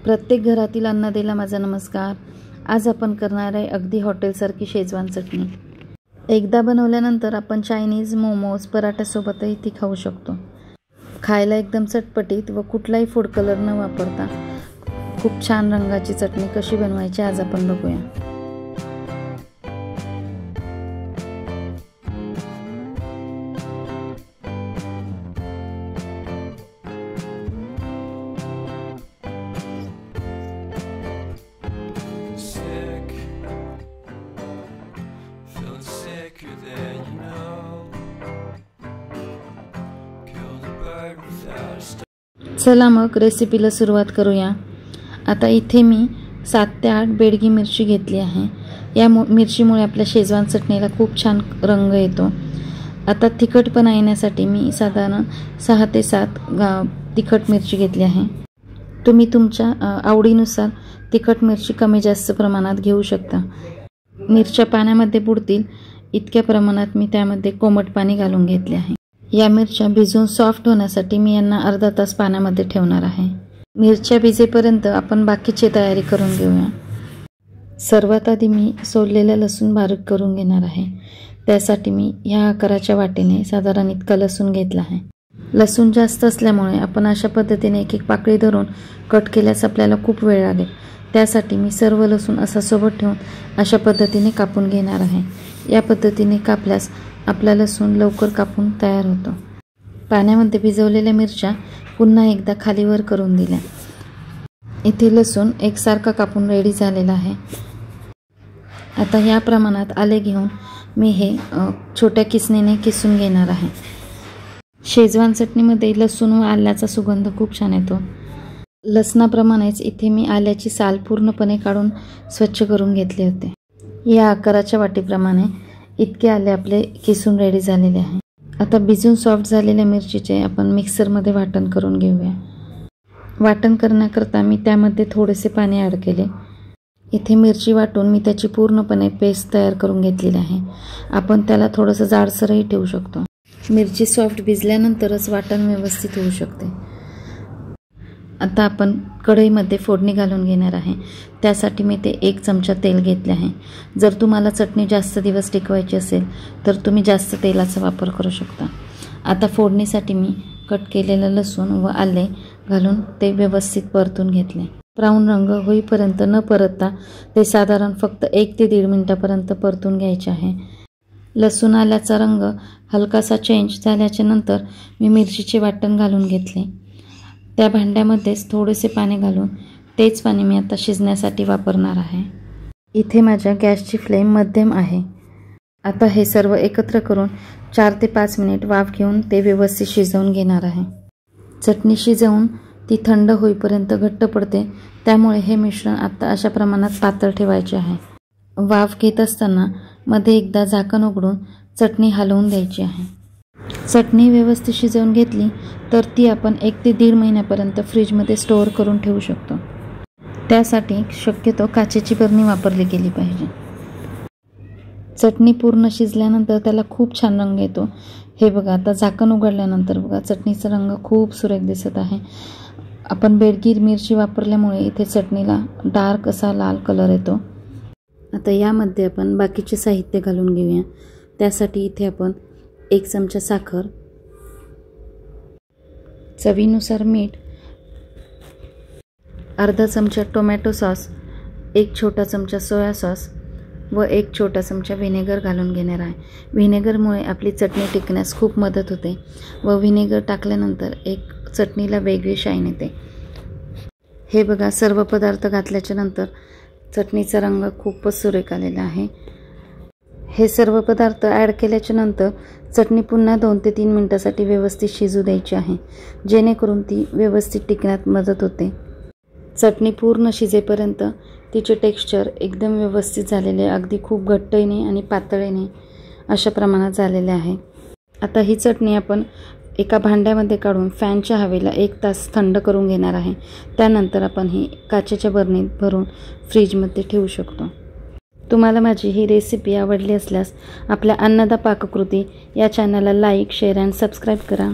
प्रत्येक घरातील अन्नदेला माझा नमस्कार। आज आपण करणार आहे अगदी हॉटेलसारखी शेजवान चटणी। एकदा बनवल्यानंतर आपण चायनीज, मोमोज, पराठ्यासोबतही ती खाऊ शकतो। खायला एकदम चटपटीत व कुठलाही फूड कलर न वापरता खूप छान रंगाची चटणी कशी बनवायची आज आपण बघूया। चला मग रेसिपीला सुरुवात करूया। आता इथे मी 7 ते 8 बेडगी मिरची घेतली आहे। या मिरचीमुळे आपल्या शेजवान चटणीला खूप छान रंग येतो। आता तिखटपणा येण्यासाठी मी साधारण 6 ते 7 तिखट मिरची घेतली आहे। तुम्ही तुमच्या आवडीनुसार तिखट मिरची कमी जास्त प्रमाणात घेऊ शकता। मिरच्या पाण्यामध्ये बुडतील इतक्या प्रमाणात मी त्यामध्ये कोमट पाणी घालून घेतले आहे। या मिरच्या भिजून सॉफ्ट होण्यासाठी मी यांना अर्धा तास पाण्यामध्ये ठेवणार आहे। मिरच्या भिजेपर्यंत आपण बाकीची तयारी करून घेऊया। सर्वात आधी मी सोललेला लसूण बारीक करून घेणार आहे। त्यासाठी मी ह्या आकाराच्या वाटीने साधारण इतका लसूण घेतला आहे। लसूण जास्त असल्यामुळे आपण अशा पद्धतीने एक एक पाकळी धरून कट केल्यास आपल्याला खूप वेळ लागेल। त्यासाठी मी सर्व लसूण असा सोबत ठेवून अशा पद्धतीने कापून घेणार आहे। या पद्धतीने कापल्यास आपला लसूण लवकर कापून तयार होतो। पाण्यामध्ये भिजवलेल्या मिरच्या पुन्हा एकदा खालीवर करून दिल्या। इथे लसूण एकसारखा कापून रेडी झालेला आहे। आता या प्रमाणात आले घेऊन मी हे छोट्या किसणीने किसून घेणार आहे। शेजवान चटणीमध्ये लसूण व आल्याचा सुगंध खूप छान येतो। लसणाप्रमाणेच इथे मी आल्याची साल पूर्णपणे काढून स्वच्छ करून घेतले होते। या आकाराच्या वाटीप्रमाणे इतके आले आपले किसून रेडी झालेले आहे। आता भिजून सॉफ्ट झालेल्या मिरचीचे आपण मिक्सरमध्ये वाटण करून घेऊया। वाटण करण्याकरता मी त्यामध्ये थोडेसे पाणी ॲड केले। इथे मिरची वाटून मी त्याची पूर्णपणे पेस्ट तयार करून घेतलेली आहे। आपण त्याला थोडंसं जाडसरही ठेवू शकतो। मिरची सॉफ्ट भिजल्यानंतरच वाटण व्यवस्थित होऊ शकते। आता आपण कढईमध्ये फोडणी घालून घेणार आहे। त्यासाठी मी ते 1 चमचा तेल घेतले आहे। जर तुम्हाला चटणी जास्त दिवस टिकवायची असेल तर तुम्ही जास्त तेलाचा वापर करू शकता। आता फोडणीसाठी मी कट केलेलं लसूण व आले घालून ते व्यवस्थित परतून घेतले। ब्राऊन रंग होईपर्यंत न परतता ते साधारण फक्त 1 ते 1.5 मिनिटापर्यंत परतून घ्यायचे आहे। लसूण आल्याचा रंग हलकासा चेंज झाल्याच्या नंतर मी मिरचीचे वाटण घालून घेतले। त्या भांड्यामध्येच थोडेसे पाणी घालून तेच पाणी मी आता शिजण्यासाठी वापरणार आहे। इथे माझ्या गॅसची फ्लेम मध्यम आहे। आता हे सर्व एकत्र करून 4 ते 5 मिनिट वाफ घेऊन ते व्यवस्थित शिजवून घेणार आहे। चटणी शिजवून ती थंड होईपर्यंत घट्ट पडते, त्यामुळे हे मिश्रण आता अशा प्रमाणात पातळ ठेवायचे आहे। वाफ घेत असताना मध्ये एकदा झाकण उघडून चटणी हलवून द्यायची आहे। चटणी व्यवस्थित शिजवून घेतली तर ती आपण 1 ते 1.5 महिन्यापर्यंत फ्रीजमध्ये स्टोअर करून ठेवू शकतो। त्यासाठी शक्यतो काचेची बरणी वापरली गेली पाहिजे। चटणी पूर्ण शिजल्यानंतर त्याला खूप छान रंग येतो। हे बघा, आता झाकण उघडल्यानंतर बघा चटणीचा रंग खूप सुरेख दिसत आहे। आपण बेडगी मिरची वापरल्यामुळे इथे चटणीला डार्क असा लाल कलर येतो। आता यामध्ये आपण बाकीचे साहित्य घालून घेऊया। त्यासाठी इथे आपण 1 चमचा साखर, चवीनुसार मीठ, अर्धा चमचा टोमॅटो सॉस, 1 छोटा चमचा सोया सॉस व 1 छोटा चमचा व्हिनेगर घालून घेणार आहे। व्हिनेगरमुळे आपली चटणी टिकण्यास खूप मदत होते व व्हिनेगर टाकल्यानंतर एक चटणीला वेगळी शाईन येते। हे बघा, सर्व पदार्थ घातल्याच्या नंतर चटणीचा रंग खूपच सुरेख आलेला आहे। हे सर्व पदार्थ ॲड केल्याच्या नंतर चटणी पुन्हा 2 ते 3 मिनिटांसाठी व्यवस्थित शिजू द्यायची आहे, जेणेकरून ती व्यवस्थित टिकण्यात मदत होते। चटणी पूर्ण शिजेपर्यंत तिचे टेक्स्चर एकदम व्यवस्थित झालेले, अगदी खूप घट्टही नाही आणि पातळही नाही, अशा प्रमाणात झालेले आहे। आता ही चटणी आपण एका भांड्यामध्ये काढून फॅनच्या हवेला 1 तास थंड करून घेणार आहे। त्यानंतर आपण ही काचेच्या बरणीत भरून फ्रीजमध्ये ठेवू शकतो। तुम्हाला माझी ही रेसिपी आवडली असल्यास आपल्या अन्नदा पाककृती या चॅनलला लाईक, शेअर आणि सबस्क्राईब करा।